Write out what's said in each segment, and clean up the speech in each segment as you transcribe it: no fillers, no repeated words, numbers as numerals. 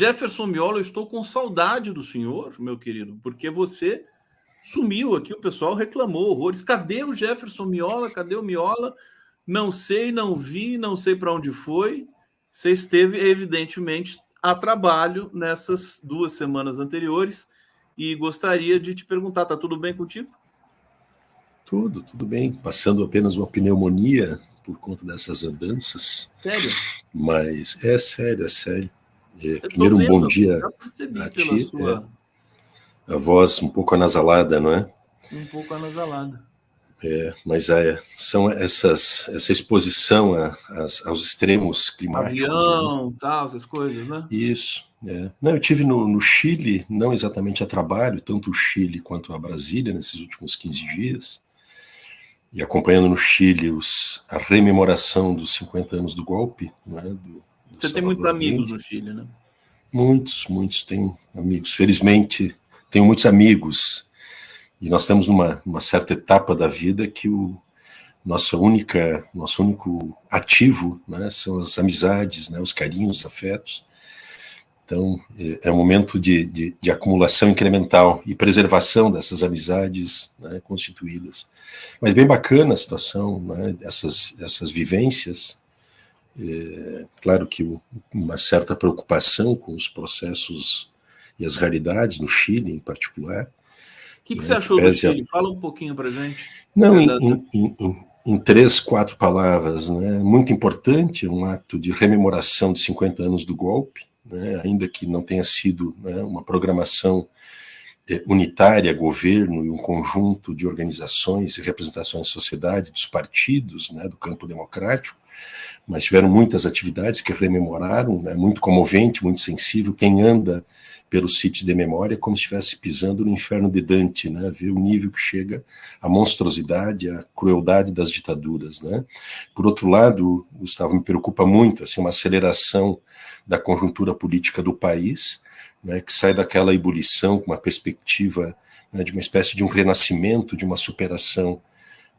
Jefferson Miola, eu estou com saudade do senhor, meu querido, porque você sumiu aqui, o pessoal reclamou horrores. Cadê o Jefferson Miola? Cadê o Miola? Não sei, não vi, não sei para onde foi. Você esteve, evidentemente, a trabalho nessas 2 semanas anteriores e gostaria de te perguntar, tá tudo bem contigo? Tudo bem. Passando apenas uma pneumonia por conta dessas andanças. Sério? Mas é sério, é sério. Eu tô Primeiro, um bom vendo, dia já percebi a pela ti. sua A voz um pouco anasalada, não é? um pouco anasalada. Mas são essa exposição aos extremos climáticos, né? Avião, tal, essas coisas, né? Isso. Não, eu tive no Chile, não exatamente a trabalho, tanto o Chile quanto a Brasília, nesses últimos 15 dias, e acompanhando no Chile a rememoração dos 50 anos do golpe, né, do Você tem muitos Salvador amigos Allende. no Chile, né? Muitos tenho amigos. Felizmente, tenho muitos amigos. E nós temos numa certa etapa da vida que nosso único ativo, né, são as amizades, né, os carinhos, os afetos. Então, é um momento de acumulação incremental e preservação dessas amizades, né, constituídas. Mas bem bacana a situação, né, essas vivências. Claro que uma certa preocupação com os processos e as realidades no Chile, em particular. O que você achou do Chile? Fala um pouquinho para gente. Não, em 3, 4 palavras, né? Muito importante, um ato de rememoração de 50 anos do golpe, né? Ainda que não tenha sido, né, uma programação unitária, governo e um conjunto de organizações e representações da sociedade, dos partidos, né, do campo democrático, mas tiveram muitas atividades que rememoraram, né, muito comovente, muito sensível. Quem anda pelo sítio de memória é como se estivesse pisando no inferno de Dante, né, ver o nível que chega a monstruosidade, a crueldade das ditaduras, né. Por outro lado, Gustavo, me preocupa muito assim, uma aceleração da conjuntura política do país, né, que sai daquela ebulição com uma perspectiva, né, de uma espécie de um renascimento, de uma superação,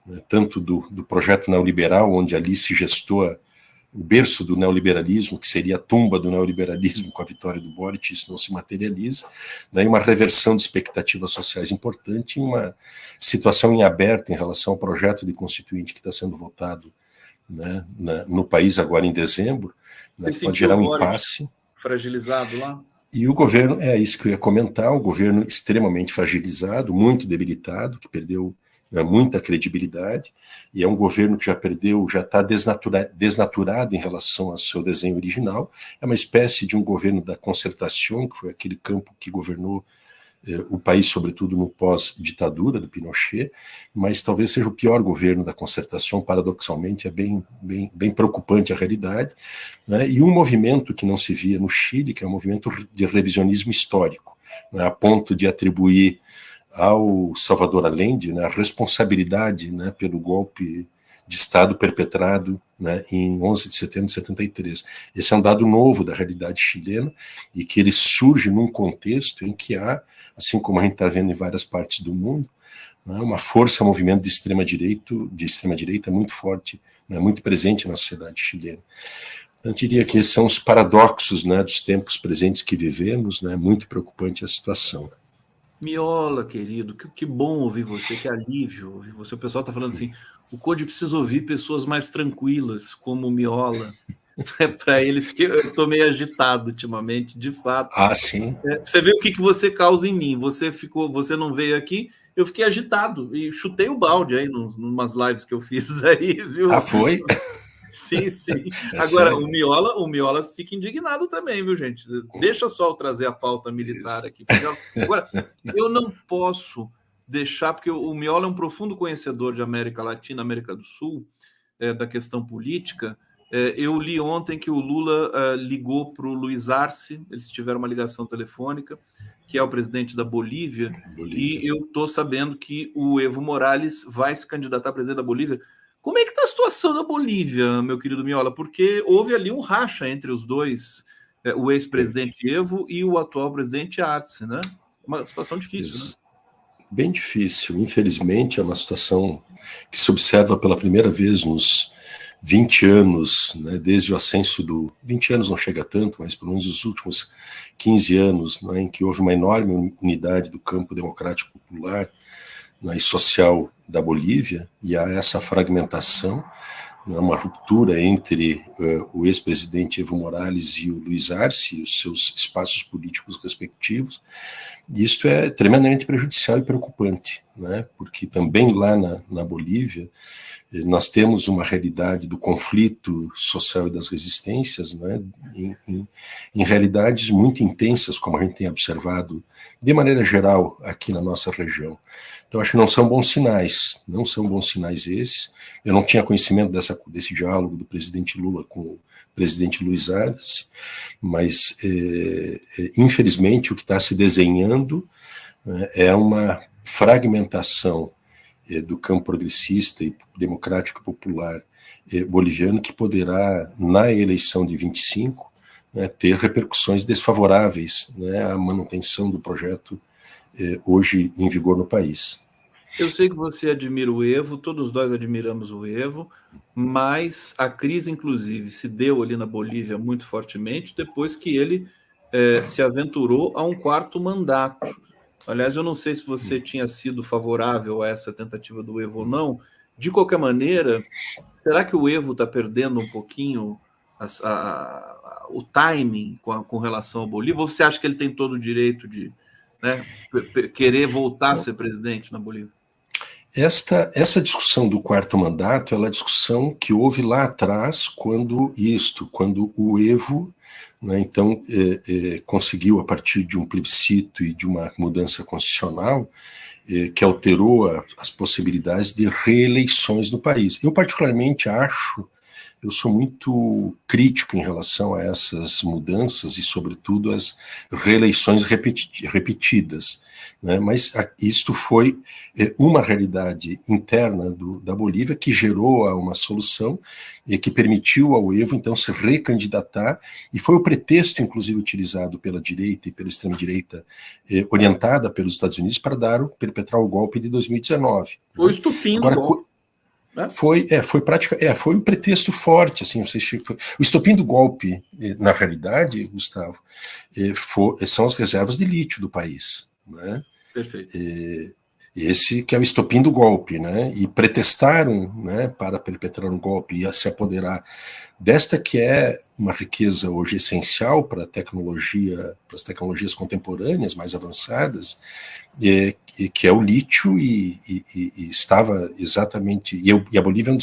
né, tanto do projeto neoliberal, onde ali se gestou o berço do neoliberalismo, que seria a tumba do neoliberalismo com a vitória do Boric, isso não se materializa, né, e uma reversão de expectativas sociais importante, em uma situação em aberto em relação ao projeto de constituinte que está sendo votado, né, no país agora em dezembro, né, que pode gerar um impasse. Fragilizado lá? E o governo, é isso que eu ia comentar, o governo extremamente fragilizado, muito debilitado, que perdeu, né, muita credibilidade, e é um governo que já está desnaturado em relação ao seu desenho original. É uma espécie de um governo da concertação, que foi aquele campo que governou o país, sobretudo no pós-ditadura do Pinochet, mas talvez seja o pior governo da concertação, paradoxalmente, é bem preocupante a realidade, né? E um movimento que não se via no Chile, que é um movimento de revisionismo histórico, né, a ponto de atribuir ao Salvador Allende, né, a responsabilidade, né, pelo golpe de Estado perpetrado, né, em 11 de setembro de 73. Esse é um dado novo da realidade chilena e que ele surge num contexto em que há, assim como a gente está vendo em várias partes do mundo, né, uma força, um movimento de extrema-direita muito forte, né, muito presente na sociedade chilena. Eu diria que esses são os paradoxos, né, dos tempos presentes que vivemos, né, muito preocupante a situação. Miola, querido, que bom ouvir você, que alívio ouvir você. O pessoal está falando assim, o Code precisa ouvir pessoas mais tranquilas, como o Miola. Para ele, eu estou meio agitado ultimamente, de fato. Ah, sim. Você vê o que você causa em mim. Você não veio aqui, eu fiquei agitado e chutei o balde aí numas lives que eu fiz aí, viu? Ah, foi? Sim, sim. Sério? Agora, o Miola fica indignado também, viu, gente? Deixa só eu trazer a pauta militar aqui. Agora, eu não posso deixar, porque o Miola é um profundo conhecedor de América Latina, América do Sul, da questão política. Eu li ontem que o Lula ligou para o Luiz Arce, eles tiveram uma ligação telefônica, que é o presidente da Bolívia, e eu estou sabendo que o Evo Morales vai se candidatar a presidente da Bolívia. Como é que está a situação na Bolívia, meu querido Miola? Porque houve ali um racha entre os dois, o ex-presidente Evo e o atual presidente Arce, né? Uma situação difícil, né? Bem difícil. Infelizmente, é uma situação que se observa pela primeira vez nos 20 anos, né, desde o ascenso 20 anos não chega tanto, mas pelo menos os últimos 15 anos, né, em que houve uma enorme unidade do campo democrático popular, né, e social da Bolívia, e há essa fragmentação, né, uma ruptura entre o ex-presidente Evo Morales e o Luiz Arce, e os seus espaços políticos respectivos. E isto é tremendamente prejudicial e preocupante, né, porque também lá na Bolívia, nós temos uma realidade do conflito social e das resistências, né, em realidades muito intensas, como a gente tem observado de maneira geral aqui na nossa região. Então, acho que não são bons sinais esses. Eu não tinha conhecimento desse diálogo do presidente Lula com o presidente Luiz Arce, mas, infelizmente, o que está se desenhando é uma fragmentação do campo progressista e democrático popular boliviano, que poderá, na eleição de 25, né, ter repercussões desfavoráveis, né, à manutenção do projeto hoje em vigor no país. Eu sei que você admira o Evo, todos nós admiramos o Evo, mas a crise, inclusive, se deu ali na Bolívia muito fortemente depois que ele se aventurou a um quarto mandato. Aliás, eu não sei se você tinha sido favorável a essa tentativa do Evo ou não. De qualquer maneira, será que o Evo está perdendo um pouquinho o timing com relação ao Bolívia? Ou você acha que ele tem todo o direito de, né, querer voltar a ser presidente na Bolívia? Essa discussão do quarto mandato é uma discussão que houve lá atrás, quando o Evo, né, então, conseguiu, a partir de um plebiscito e de uma mudança constitucional, que alterou as possibilidades de reeleições no país. Eu, particularmente, eu sou muito crítico em relação a essas mudanças e, sobretudo, as reeleições repetidas, né? Mas isto foi uma realidade interna da Bolívia que gerou uma solução que permitiu ao Evo, então, se recandidatar, e foi o pretexto, inclusive, utilizado pela direita e pela extrema-direita, orientada pelos Estados Unidos, para perpetrar o golpe de 2019. Foi o estupim do golpe. Foi um pretexto forte, assim, o estopim do golpe, na realidade, Gustavo, são as reservas de lítio do país, né? Perfeito. Esse que é o estopim do golpe, né? E pretextaram, né, para perpetrar um golpe e se apoderar desta que é uma riqueza hoje essencial para as tecnologias contemporâneas mais avançadas, que é o lítio, e estava exatamente, e a Bolívia é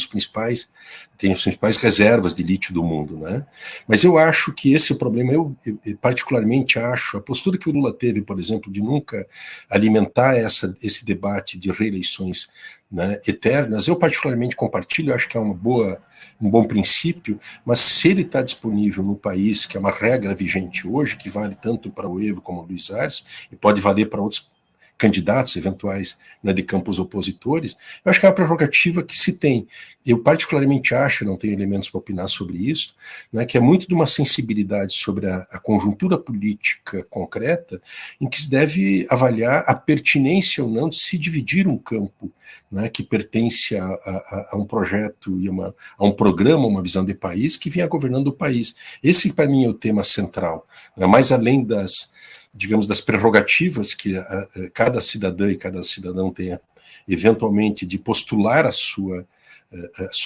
tem as principais reservas de lítio do mundo, né? Mas eu acho que esse problema, eu particularmente acho, a postura que o Lula teve, por exemplo, de nunca alimentar esse debate de reeleições, né, eternas, eu particularmente compartilho, acho que é um bom princípio, mas se ele está disponível no país, que é uma regra vigente hoje, que vale tanto para o Evo como o Luiz Arce, e pode valer para outros candidatos eventuais, né, de campos opositores, eu acho que é uma prerrogativa que se tem. Eu particularmente acho, não tenho elementos para opinar sobre isso, né, que é muito de uma sensibilidade sobre a conjuntura política concreta, em que se deve avaliar a pertinência ou não de se dividir um campo, né, que pertence a um projeto e a um programa, uma visão de país que vinha governando o país. Esse, para mim, é o tema central, né, mais além das prerrogativas que cada cidadã e cada cidadão tenha, eventualmente, de postular a sua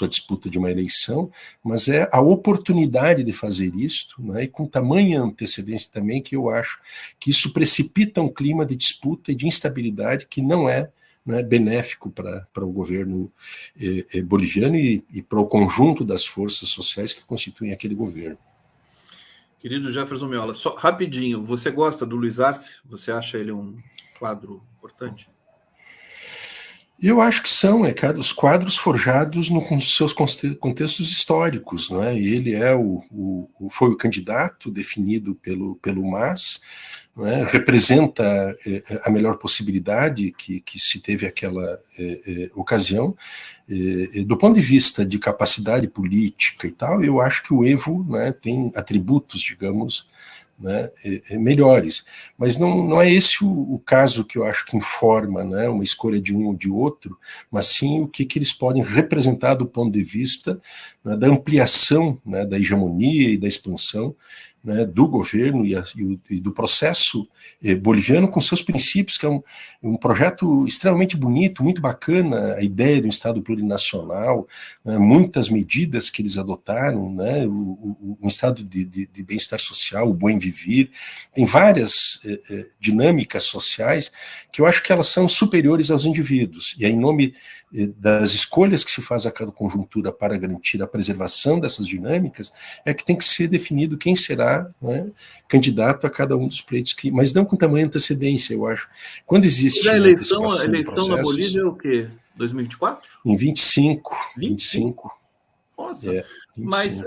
disputa de uma eleição, mas é a oportunidade de fazer isto, né, e com tamanha antecedência também, que eu acho que isso precipita um clima de disputa e de instabilidade que não é benéfico para o governo boliviano e para o conjunto das forças sociais que constituem aquele governo. Querido Jefferson Miola, só rapidinho, você gosta do Luiz Arce? Você acha ele um quadro importante? Eu acho que são, os quadros forjados com seus contextos históricos, não é? Ele foi o candidato definido pelo MAS, né? Representa a melhor possibilidade que se teve aquela ocasião. Do ponto de vista de capacidade política e tal, eu acho que o Evo, né, tem atributos, digamos, né, melhores. Mas não é esse o caso que eu acho que informa, né, uma escolha de um ou de outro, mas sim o que eles podem representar do ponto de vista, né, da ampliação, né, da hegemonia e da expansão, né, do governo e do processo boliviano com seus princípios, que é um projeto extremamente bonito, muito bacana, a ideia de um Estado plurinacional, né, muitas medidas que eles adotaram, né, um estado de bem-estar social, o bem viver, tem várias dinâmicas sociais que eu acho que elas são superiores aos indivíduos, e é em nome das escolhas que se faz a cada conjuntura para garantir a preservação dessas dinâmicas, é que tem que ser definido quem será, né, candidato a cada um dos pleitos, mas não com tamanha antecedência, eu acho. Quando existe a eleição processos, na Bolívia é o quê? 2024? Em 25. Nossa, 25. Mas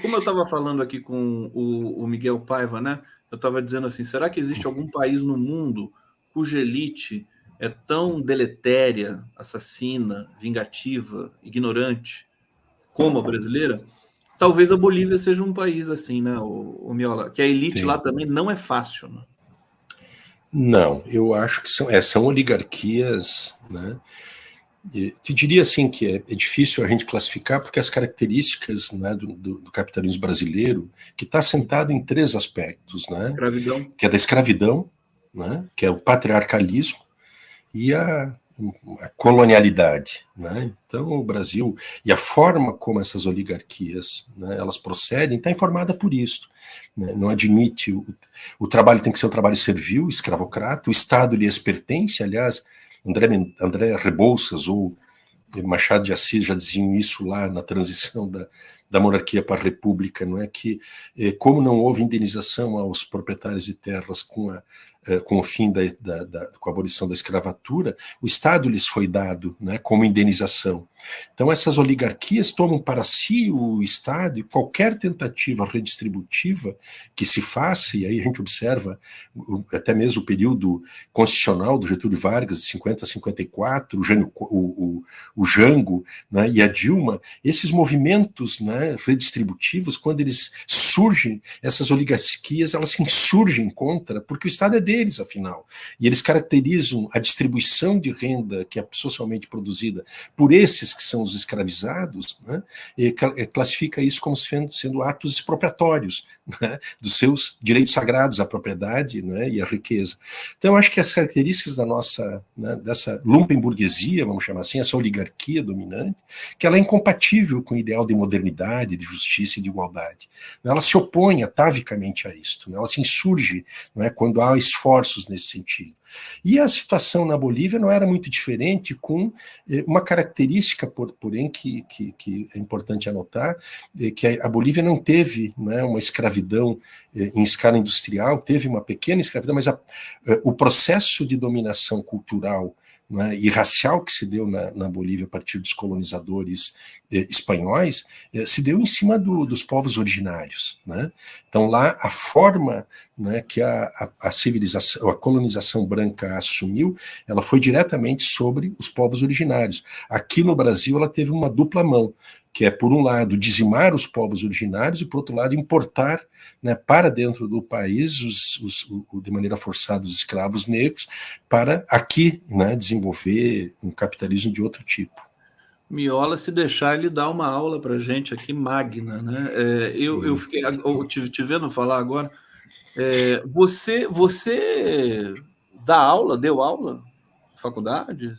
como eu estava falando aqui com o Miguel Paiva, né? Eu estava dizendo assim, será que existe algum país no mundo cuja elite é tão deletéria, assassina, vingativa, ignorante como a brasileira? Talvez a Bolívia seja um país assim, né, o Miola? Que a elite lá também não é fácil, né? Não, eu acho que são oligarquias, né? Te diria assim que é difícil a gente classificar porque as características, né, do capitalismo brasileiro, que está assentado em 3 aspectos, né? Escravidão. Que é da escravidão, né? Que é o patriarcalismo e a colonialidade, né? Então o Brasil e a forma como essas oligarquias, né, elas procedem está informada por isso, né? Não admite o trabalho, tem que ser um trabalho servil, escravocrata, o Estado lhes pertence, aliás, André Rebouças ou Machado de Assis já diziam isso lá na transição da monarquia para a república, não é que como não houve indenização aos proprietários de terras com o fim com a abolição da escravatura, o Estado lhes foi dado, né, como indenização. Então essas oligarquias tomam para si o Estado, e qualquer tentativa redistributiva que se faça, e aí a gente observa até mesmo o período constitucional do Getúlio Vargas, de 50 a 54, o Jango, né, e a Dilma, esses movimentos, né, redistributivos, quando eles surgem, essas oligarquias, elas se insurgem contra, porque o Estado é deles, afinal. E eles caracterizam a distribuição de renda que é socialmente produzida por esses que são os escravizados, né, e classifica isso como sendo atos expropriatórios, né, dos seus direitos sagrados à propriedade, né, e à riqueza. Então, eu acho que as características da nossa, né, dessa lumpenburguesia, vamos chamar assim, essa oligarquia dominante, que ela é incompatível com o ideal de modernidade, de justiça e de igualdade. Ela se opõe atavicamente a isto, né, ela se insurge, né, quando há esforços nesse sentido. E a situação na Bolívia não era muito diferente, com uma característica, porém, que é importante anotar, que a Bolívia não teve, né, uma escravidão em escala industrial, teve uma pequena escravidão, mas o processo de dominação cultural, né, e racial que se deu na Bolívia a partir dos colonizadores espanhóis, se deu em cima dos povos originários, né? Então lá a forma, né, que a civilização, a colonização branca assumiu, ela foi diretamente sobre os povos originários. Aqui no Brasil ela teve uma dupla mão, que é, por um lado, dizimar os povos originários e, por outro lado, importar, né, para dentro do país, de maneira forçada, os escravos negros, para aqui, né, desenvolver um capitalismo de outro tipo. Miola, se deixar, ele dá uma aula para gente aqui, magna, né? Eu fiquei te vendo falar agora. Você dá aula, deu aula na faculdade?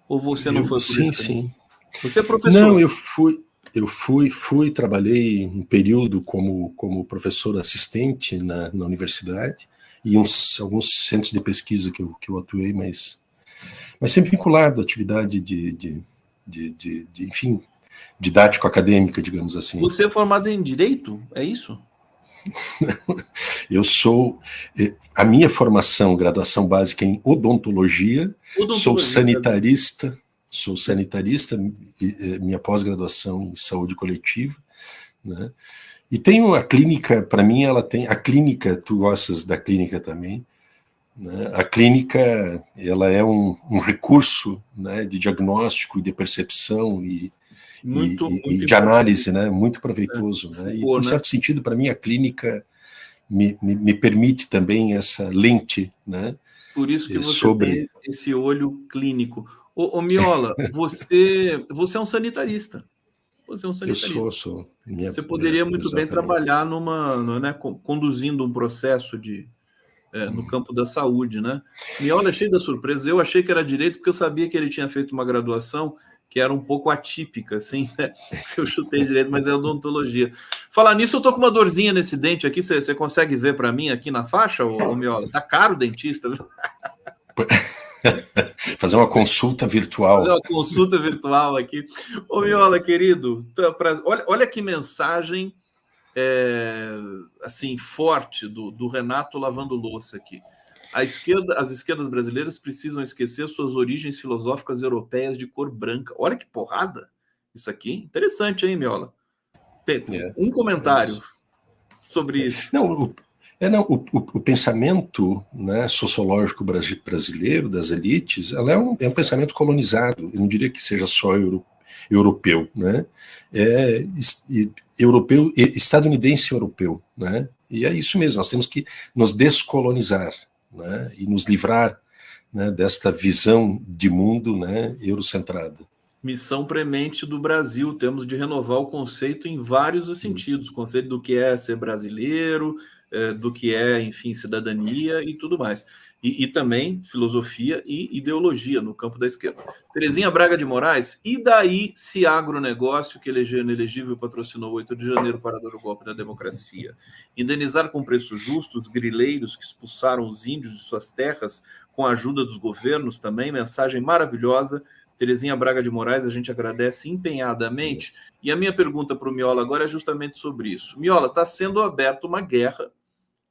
Ou você não foi por sim, isso? Sim. Você é professor? Não, eu fui, trabalhei um período como professor assistente na universidade e alguns centros de pesquisa que eu atuei, mas sempre vinculado à atividade de enfim, didático-acadêmica, digamos assim. Você é formado em Direito, é isso? Eu a minha formação, graduação básica em odontologia, sou sanitarista, minha pós-graduação em saúde coletiva, né? E tenho a clínica, para mim, ela tem a clínica, tu gostas da clínica também, né? A clínica, ela é um recurso, né, de diagnóstico e de percepção e de análise, né, muito proveitoso, né? E, em certo sentido, para mim, a clínica, me permite também essa lente, né? Por isso que você tem esse olho clínico. Ô Miola, você é um sanitarista. Você é um sanitarista. Eu sou. Você poderia muito bem trabalhar né, conduzindo um processo no campo da saúde, né? Miola é cheio da surpresa. Eu achei que era direito porque eu sabia que ele tinha feito uma graduação que era um pouco atípica, assim, né? Eu chutei direito, mas é odontologia. Falar nisso, eu tô com uma dorzinha nesse dente aqui. Você consegue ver para mim aqui na faixa, ô Miola? Tá caro o dentista, viu? Fazer uma consulta virtual. Fazer uma consulta virtual aqui. Ô, Miola, querido, olha que mensagem assim, forte do Renato lavando louça aqui. As esquerdas brasileiras precisam esquecer suas origens filosóficas europeias de cor branca. Olha que porrada isso aqui. Interessante, hein, Miola? Um comentário sobre isso. O pensamento, né, sociológico brasileiro, das elites, ela é um pensamento colonizado. Eu não diria que seja só europeu, né? Europeu, estadunidense europeu, né? E é isso mesmo, nós temos que nos descolonizar, né, e nos livrar, né, desta visão de mundo, né, eurocentrada. Missão premente do Brasil, temos de renovar o conceito em vários sentidos, o conceito do que é ser brasileiro, do que é, enfim, cidadania e tudo mais. E também filosofia e ideologia no campo da esquerda. Terezinha Braga de Moraes, e daí se agronegócio que elegeu inelegível e patrocinou o 8 de janeiro para dar o golpe na democracia? Indenizar com preços justos grileiros que expulsaram os índios de suas terras com a ajuda dos governos também, mensagem maravilhosa. Terezinha Braga de Moraes, a gente agradece empenhadamente. E a minha pergunta para o Miola agora é justamente sobre isso. Miola, está sendo aberta uma guerra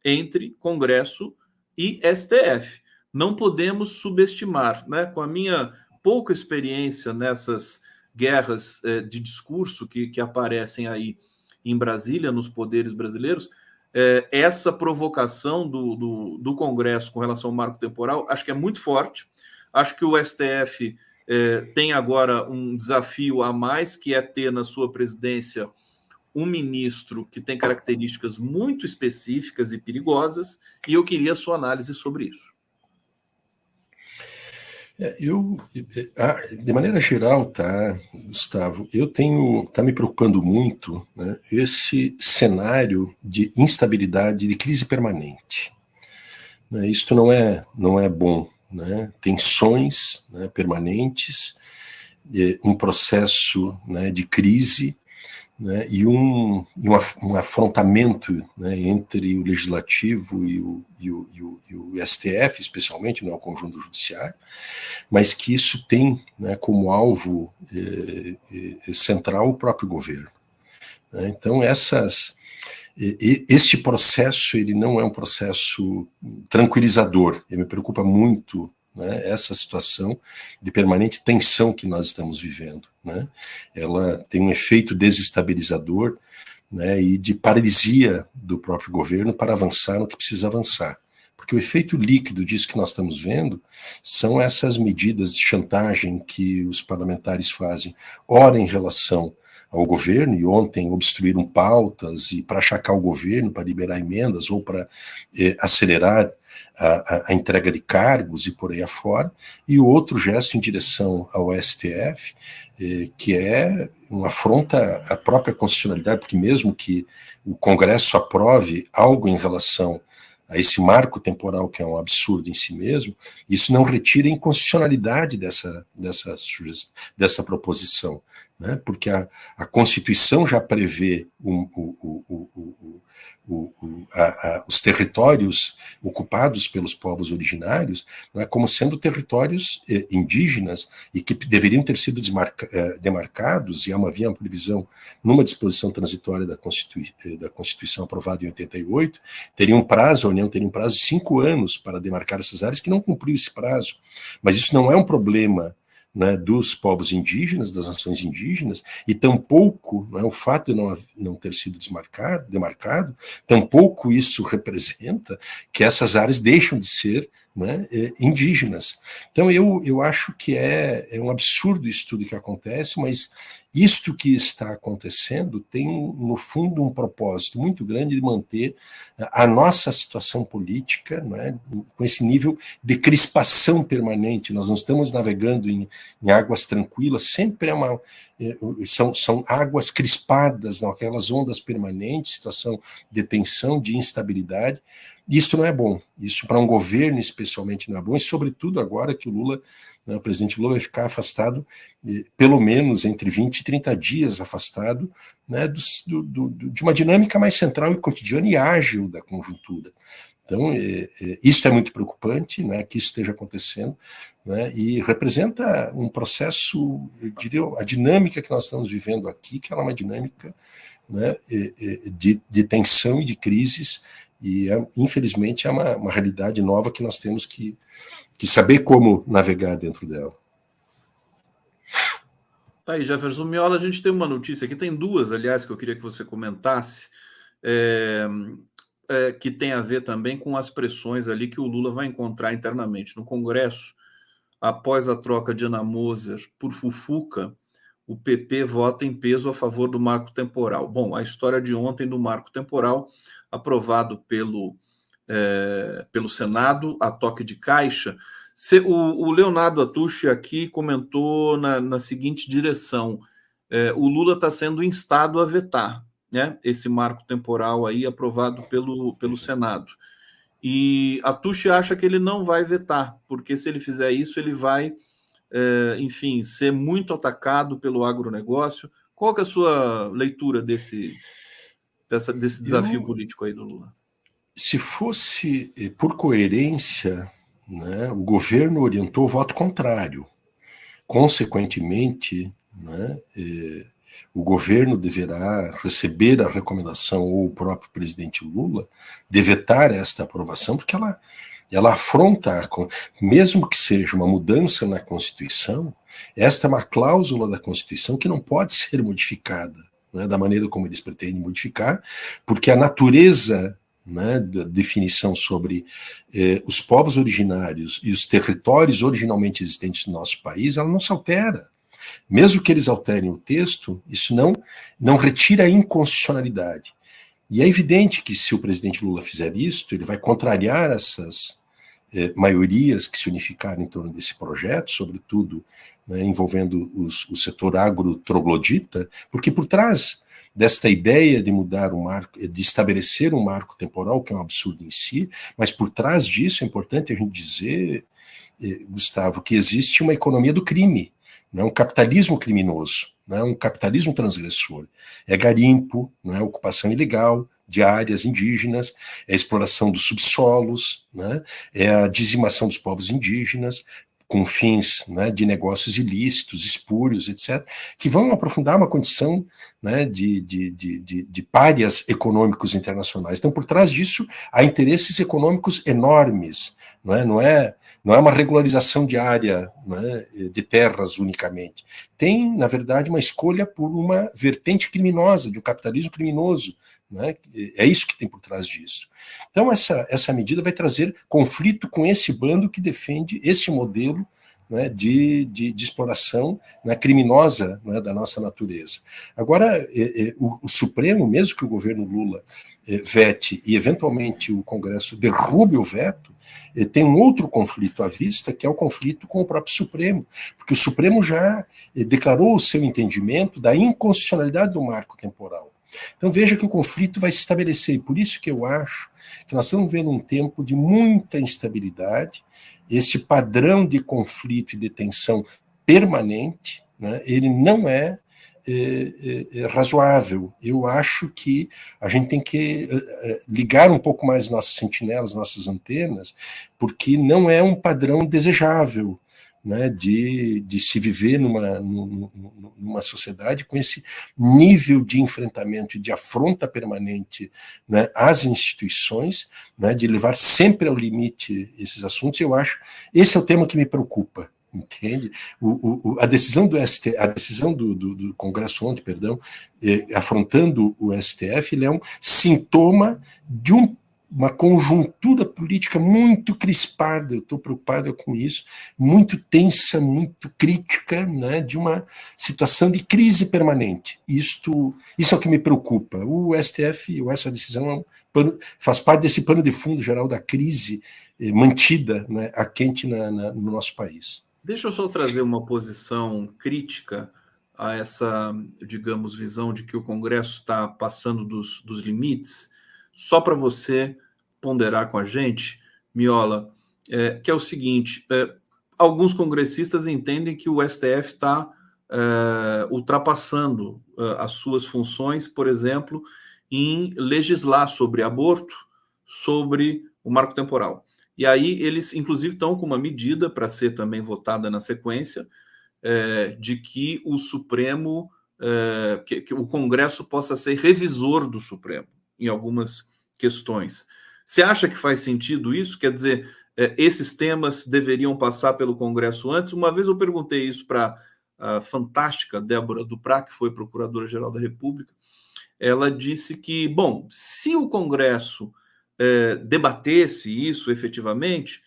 entre Congresso e STF. Não podemos subestimar, né? Com a minha pouca experiência nessas guerras de discurso que aparecem aí em Brasília, nos poderes brasileiros, essa provocação do Congresso com relação ao marco temporal, acho que é muito forte. Acho que o STF tem agora um desafio a mais, que é ter na sua presidência um ministro que tem características muito específicas e perigosas, e eu queria a sua análise sobre isso. De maneira geral, tá, Gustavo, tá me preocupando muito, né, esse cenário de instabilidade, de crise permanente. Isto não é bom, né? Tensões, né, permanentes, um processo, né, de crise, né, e um afrontamento, né, entre o legislativo e o STF, especialmente, não é o conjunto judiciário, mas que isso tem, né, como alvo central o próprio governo. Então, este processo, ele não é um processo tranquilizador. Ele me preocupa muito, né, essa situação de permanente tensão que nós estamos vivendo, né? Ela tem um efeito desestabilizador, né, e de paralisia do próprio governo para avançar no que precisa avançar. Porque o efeito líquido disso que nós estamos vendo são essas medidas de chantagem que os parlamentares fazem, ora em relação ao governo, e ontem obstruíram pautas e para achacar o governo, para liberar emendas ou para acelerar a entrega de cargos e por aí afora, e o outro gesto em direção ao STF, que é uma afronta à própria constitucionalidade, porque mesmo que o Congresso aprove algo em relação a esse marco temporal, que é um absurdo em si mesmo, isso não retira a inconstitucionalidade dessa proposição, né? Porque a Constituição já prevê os territórios ocupados pelos povos originários, né, como sendo territórios indígenas e que deveriam ter sido demarcados, e havia uma previsão numa disposição transitória da Constituição aprovada em 88, a União teria um prazo de 5 anos para demarcar essas áreas, que não cumpriu esse prazo. Mas isso não é um problema, né, dos povos indígenas, das nações indígenas, e tampouco, né, o fato de não ter sido demarcado, tampouco isso representa que essas áreas deixam de ser, né, indígenas. Então eu acho que é um absurdo isso tudo que acontece, mas Isto que está acontecendo tem, no fundo, um propósito muito grande de manter a nossa situação política, né, com esse nível de crispação permanente. Nós não estamos navegando em águas tranquilas, sempre são águas crispadas, não, aquelas ondas permanentes, situação de tensão, de instabilidade. Isso não é bom. Isso para um governo especialmente não é bom, e sobretudo agora que o presidente Lula vai ficar afastado, pelo menos entre 20 e 30 dias afastado, né, de uma dinâmica mais central e cotidiana e ágil da conjuntura. Então, isso é muito preocupante, né, que isso esteja acontecendo, né, e representa um processo, eu diria, a dinâmica que nós estamos vivendo aqui, que ela é uma dinâmica, né, de tensão e de crises, e infelizmente é uma realidade nova que nós temos que saber como navegar dentro dela. Tá aí, Jefferson Miola, a gente tem uma notícia aqui, tem duas, aliás, que eu queria que você comentasse, que tem a ver também com as pressões ali que o Lula vai encontrar internamente. No Congresso, após a troca de Ana Moser por Fufuca, o PP vota em peso a favor do marco temporal. Bom, a história de ontem do marco temporal, aprovado pelo Senado, a toque de caixa. O Leonardo Atushi aqui comentou na seguinte direção: o Lula está sendo instado a vetar, né, esse marco temporal aí aprovado pelo Senado. E Atushi acha que ele não vai vetar, porque se ele fizer isso, ele vai, enfim, ser muito atacado pelo agronegócio. Qual que é a sua leitura desse desafio político aí do Lula? Se fosse por coerência, né, o governo orientou o voto contrário. Consequentemente, né, o governo deverá receber a recomendação, ou o próprio presidente Lula, de vetar esta aprovação, porque ela afronta, mesmo que seja uma mudança na Constituição, esta é uma cláusula da Constituição que não pode ser modificada, né, da maneira como eles pretendem modificar, porque a natureza, né, da definição sobre os povos originários e os territórios originalmente existentes no nosso país, ela não se altera. Mesmo que eles alterem o texto, isso não retira a inconstitucionalidade. E é evidente que se o presidente Lula fizer isso, ele vai contrariar essas maiorias que se unificaram em torno desse projeto, sobretudo, né, envolvendo o setor agro-troglodita, porque por trás desta ideia de mudar o marco, de estabelecer um marco temporal, que é um absurdo em si, mas por trás disso é importante a gente dizer, Gustavo, que existe uma economia do crime, não é um capitalismo criminoso, não é um capitalismo transgressor, é garimpo, não é ocupação ilegal de áreas indígenas, é a exploração dos subsolos, né, é a dizimação dos povos indígenas, com fins, né, de negócios ilícitos, espúrios, etc., que vão aprofundar uma condição, né, de párias econômicos internacionais. Então, por trás disso, há interesses econômicos enormes, não é uma regularização de área, né, de terras unicamente. Tem, na verdade, uma escolha por uma vertente criminosa, de um capitalismo criminoso, né? É isso que tem por trás disso. Então, essa medida vai trazer conflito com esse bando que defende esse modelo, né, de exploração, né, criminosa, né, da nossa natureza. Agora, o Supremo, mesmo que o governo Lula vete e, eventualmente, o Congresso derrube o veto, tem um outro conflito à vista, que é o conflito com o próprio Supremo, porque o Supremo já declarou o seu entendimento da inconstitucionalidade do marco temporal. Então veja que o conflito vai se estabelecer, e por isso que eu acho que nós estamos vendo um tempo de muita instabilidade, este padrão de conflito e de tensão permanente, né, ele não é razoável. Eu acho que a gente tem que ligar um pouco mais nossas sentinelas, nossas antenas, porque não é um padrão desejável, né, de se viver numa sociedade com esse nível de enfrentamento e de afronta permanente, né, às instituições, né, de levar sempre ao limite esses assuntos. Eu acho, esse é o tema que me preocupa. Entende? A decisão do STF, a decisão do Congresso ontem, perdão, afrontando o STF, ele é um sintoma de um uma conjuntura política muito crispada, eu estou preocupado com isso, muito tensa, muito crítica, né, de uma situação de crise permanente. Isso é o que me preocupa. O STF, essa decisão faz parte desse pano de fundo geral da crise mantida, né, a quente no nosso país. Deixa eu só trazer uma posição crítica a essa, digamos, visão de que o Congresso está passando dos limites, só para você ponderar com a gente, Miola, que é o seguinte, alguns congressistas entendem que o STF está ultrapassando as suas funções, por exemplo, em legislar sobre aborto, sobre o marco temporal. E aí eles, inclusive, estão com uma medida para ser também votada na sequência, de que o Supremo, que o Congresso possa ser revisor do Supremo em algumas questões. Você acha que faz sentido isso? Quer dizer, esses temas deveriam passar pelo Congresso antes? Uma vez eu perguntei isso para a fantástica Débora Duprat, que foi Procuradora-Geral da República. Ela disse que, bom, se o Congresso debatesse isso efetivamente,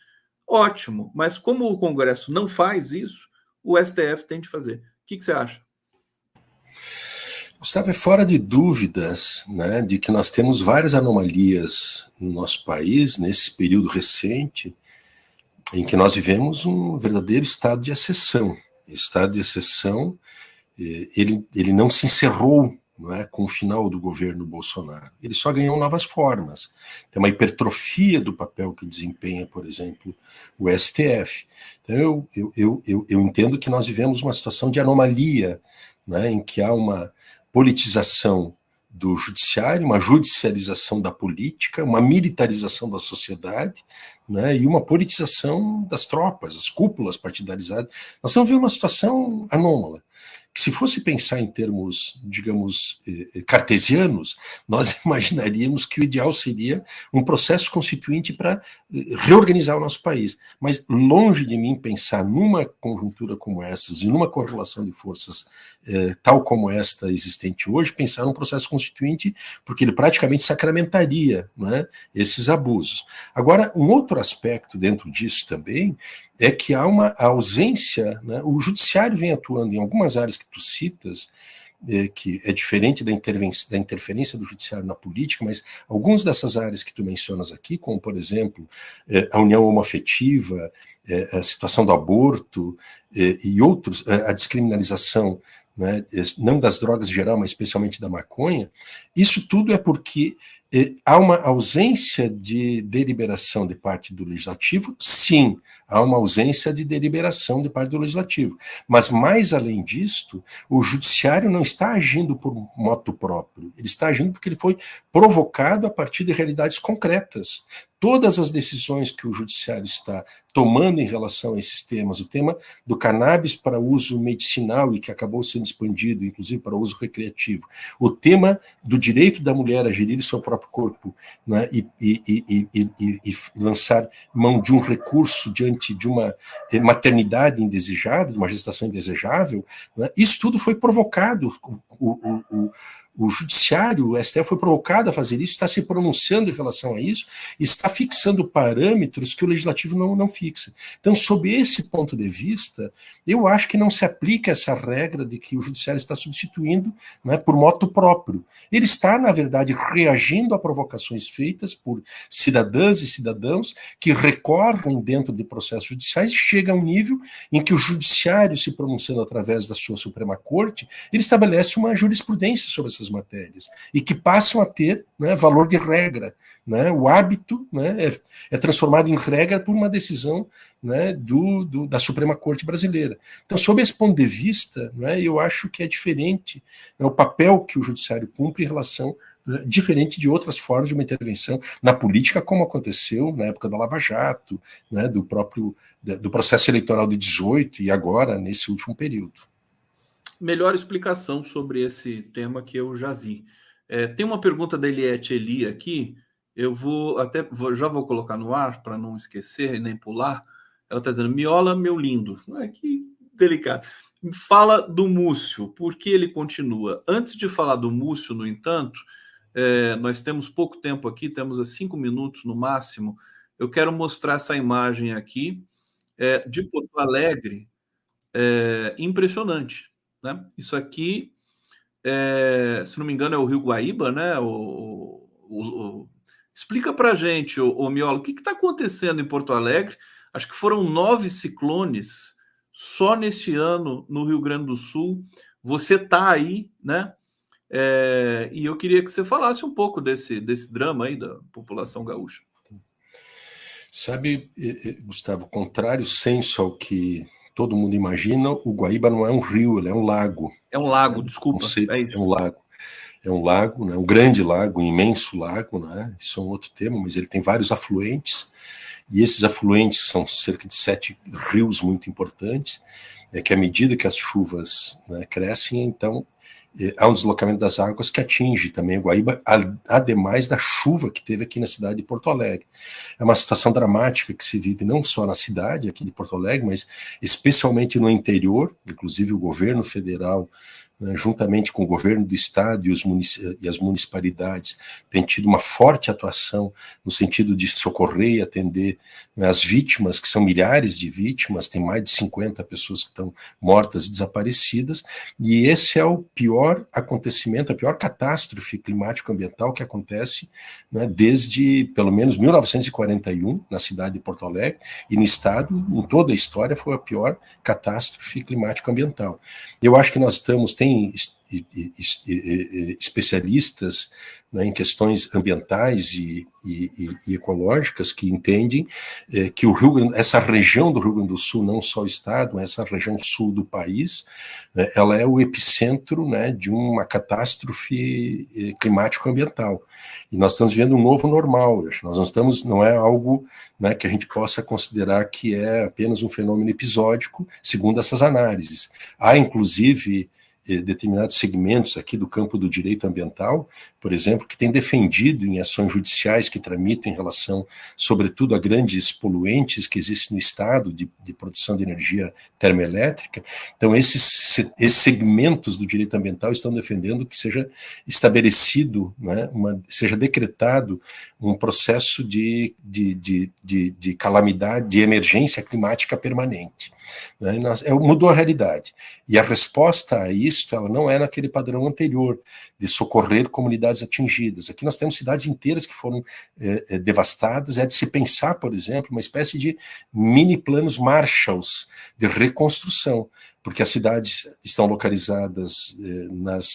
ótimo, mas como o Congresso não faz isso, o STF tem de fazer. O que você acha? Gustavo, é fora de dúvidas, né, de que nós temos várias anomalias no nosso país, nesse período recente, em que nós vivemos um verdadeiro estado de exceção. Estado de exceção, ele não se encerrou, não é, com o final do governo Bolsonaro. Ele só ganhou novas formas. Tem uma hipertrofia do papel que desempenha, por exemplo, o STF. Então, eu entendo que nós vivemos uma situação de anomalia, né, em que há uma politização do judiciário, uma judicialização da política, uma militarização da sociedade, né, e uma politização das tropas, as cúpulas partidarizadas. Nós estamos vivendo uma situação anômala, que se fosse pensar em termos, digamos, cartesianos, nós imaginaríamos que o ideal seria um processo constituinte para reorganizar o nosso país. Mas longe de mim pensar numa conjuntura como essas e numa correlação de forças tal como esta existente hoje, pensar num processo constituinte, porque ele praticamente sacramentaria, né, esses abusos. Agora, um outro aspecto dentro disso também é que há uma ausência, né, o judiciário vem atuando em algumas áreas que tu citas, que é diferente da interferência do judiciário na política, mas algumas dessas áreas que tu mencionas aqui, como, por exemplo, a união homoafetiva, a situação do aborto e outros, a descriminalização, né, não das drogas em geral, mas especialmente da maconha, isso tudo é porque há uma ausência de deliberação de parte do legislativo, sim, há uma ausência de deliberação de parte do legislativo. Mas, mais além disto, o judiciário não está agindo por motu próprio, ele está agindo porque ele foi provocado a partir de realidades concretas. Todas as decisões que o judiciário está tomando em relação a esses temas, o tema do cannabis para uso medicinal e que acabou sendo expandido, inclusive para uso recreativo, o tema do direito da mulher a gerir seu próprio corpo, né, e lançar mão de um recurso diante de uma maternidade indesejada, de uma gestação indesejável, né, isso tudo foi provocado. O judiciário, o STF foi provocado a fazer isso, está se pronunciando em relação a isso, está fixando parâmetros que o legislativo não fixa. Então, sob esse ponto de vista, eu acho que não se aplica essa regra de que o judiciário está substituindo, né, por motu próprio. Ele está, na verdade, reagindo a provocações feitas por cidadãs e cidadãos que recorrem dentro de processos judiciais e chega a um nível em que o judiciário, se pronunciando através da sua Suprema Corte, ele estabelece uma jurisprudência sobre essas matérias e que passam a ter, né, valor de regra. Né, o hábito, né, é transformado em regra por uma decisão, né, da Suprema Corte brasileira. Então, sob esse ponto de vista, né, eu acho que é diferente, né, o papel que o judiciário cumpre em relação, né, diferente de outras formas de uma intervenção na política, como aconteceu na época da Lava Jato, né, do processo eleitoral de 18 e agora nesse último período. Melhor explicação sobre esse tema que eu já vi. Tem uma pergunta da Eliette Eli aqui, eu já vou colocar no ar para não esquecer e nem pular. Ela está dizendo: Miola, meu lindo. Que delicado. Fala do Múcio, porque ele continua. Antes de falar do Múcio, no entanto, Nós temos pouco tempo aqui, temos 5 minutos no máximo. Eu quero mostrar essa imagem aqui de Porto Alegre, impressionante, né? Isso aqui, se não me engano, é o Rio Guaíba, né? Explica para a gente, o Miola, o que está acontecendo em Porto Alegre? Acho que foram 9 ciclones só neste ano no Rio Grande do Sul. Você está aí, né? E eu queria que você falasse um pouco desse drama aí da população gaúcha. Sabe, Gustavo, contrário senso ao que todo mundo imagina, o Guaíba não é um rio, ele é um lago. É um lago, desculpa. É isso. É um lago, né? Um grande lago, um imenso lago, né? Isso é um outro tema, mas ele tem vários afluentes, e esses afluentes são cerca de 7 rios muito importantes, que à medida que as chuvas, né, crescem, então há um deslocamento das águas que atinge também o Guaíba, ademais da chuva que teve aqui na cidade de Porto Alegre. É uma situação dramática que se vive não só na cidade aqui de Porto Alegre, mas especialmente no interior. Inclusive o governo federal, juntamente com o governo do estado e as municipalidades, tem tido uma forte atuação no sentido de socorrer e atender, né, as vítimas, que são milhares de vítimas, tem mais de 50 pessoas que estão mortas e desaparecidas, e esse é o pior acontecimento, a pior catástrofe climático-ambiental que acontece, né, desde pelo menos 1941, na cidade de Porto Alegre, e no estado, em toda a história, foi a pior catástrofe climático-ambiental. Eu acho que nós tem especialistas, né, em questões ambientais e ecológicas que entendem que essa região do Rio Grande do Sul, não só o estado, mas essa região sul do país, ela é o epicentro, né, de uma catástrofe climático-ambiental. E nós estamos vivendo um novo normal. Não é algo, né, que a gente possa considerar que é apenas um fenômeno episódico, segundo essas análises. Há, inclusive, determinados segmentos aqui do campo do direito ambiental, por exemplo, que têm defendido em ações judiciais que tramitam em relação, sobretudo, a grandes poluentes que existem no estado de produção de energia termoelétrica. Então, esses segmentos do direito ambiental estão defendendo que seja estabelecido, né, seja decretado um processo de calamidade, de emergência climática permanente. Né? Mudou a realidade. E a resposta a isso, ela não é naquele padrão anterior, de socorrer comunidades atingidas. Aqui nós temos cidades inteiras que foram devastadas. É de se pensar, por exemplo, uma espécie de mini planos Marshalls de reconstrução, porque as cidades estão localizadas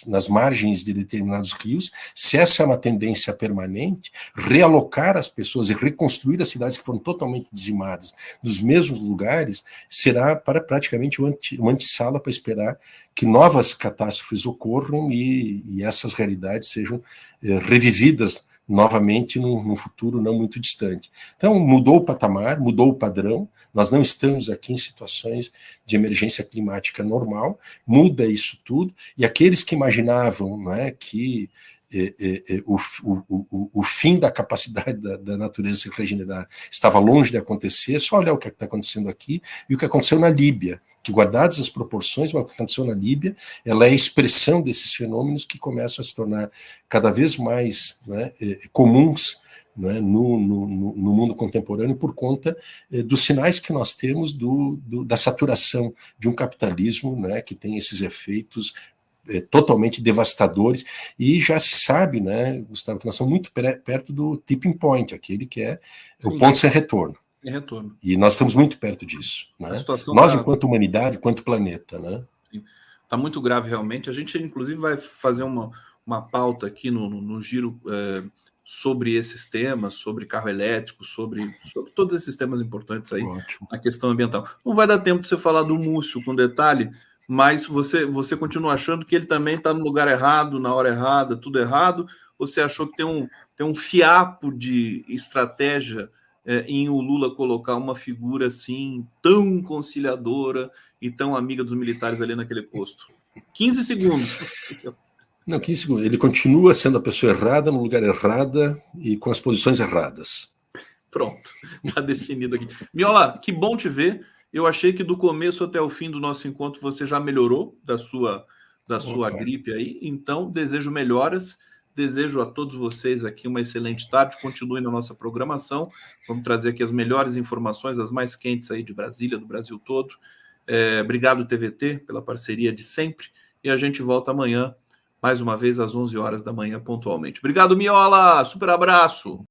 nas margens de determinados rios. Se essa é uma tendência permanente, realocar as pessoas e reconstruir as cidades que foram totalmente dizimadas nos mesmos lugares será para praticamente uma antessala para esperar que novas catástrofes ocorram e essas realidades sejam revividas novamente num futuro não muito distante. Então, mudou o patamar, mudou o padrão. Nós não estamos aqui em situações de emergência climática normal, muda isso tudo, e aqueles que imaginavam, não é, que o fim da capacidade da natureza se regenerar estava longe de acontecer, só olhar o que está acontecendo aqui e o que aconteceu na Líbia, que, guardadas as proporções, o que aconteceu na Líbia, ela é a expressão desses fenômenos que começam a se tornar cada vez mais, né, comuns, né, no mundo contemporâneo, por conta dos sinais que nós temos da saturação de um capitalismo, né, que tem esses efeitos totalmente devastadores, e já se sabe, né, Gustavo, que nós estamos muito perto do tipping point, aquele que é o ponto sem retorno. Sem retorno. E nós estamos muito perto disso. Né? Nós, enquanto humanidade, enquanto planeta. Né? Está muito grave, realmente. A gente, inclusive, vai fazer uma pauta aqui no Giro sobre esses temas, sobre carro elétrico, sobre todos esses temas importantes aí. Ótimo. Na questão ambiental. Não vai dar tempo de você falar do Múcio com detalhe, mas você continua achando que ele também está no lugar errado, na hora errada, tudo errado? Ou você achou que tem um fiapo de estratégia em o Lula colocar uma figura assim tão conciliadora e tão amiga dos militares ali naquele posto? 15 segundos. Não, 15 segundos. Ele continua sendo a pessoa errada, no lugar errada e com as posições erradas. Pronto, está definido aqui. Miola, que bom te ver. Eu achei que do começo até o fim do nosso encontro você já melhorou da sua gripe aí, então desejo melhoras. Desejo a todos vocês aqui uma excelente tarde. Continuem na nossa programação. Vamos trazer aqui as melhores informações, as mais quentes aí de Brasília, do Brasil todo. Obrigado, TVT, pela parceria de sempre. E a gente volta amanhã, mais uma vez, às 11 horas da manhã, pontualmente. Obrigado, Miola. Super abraço.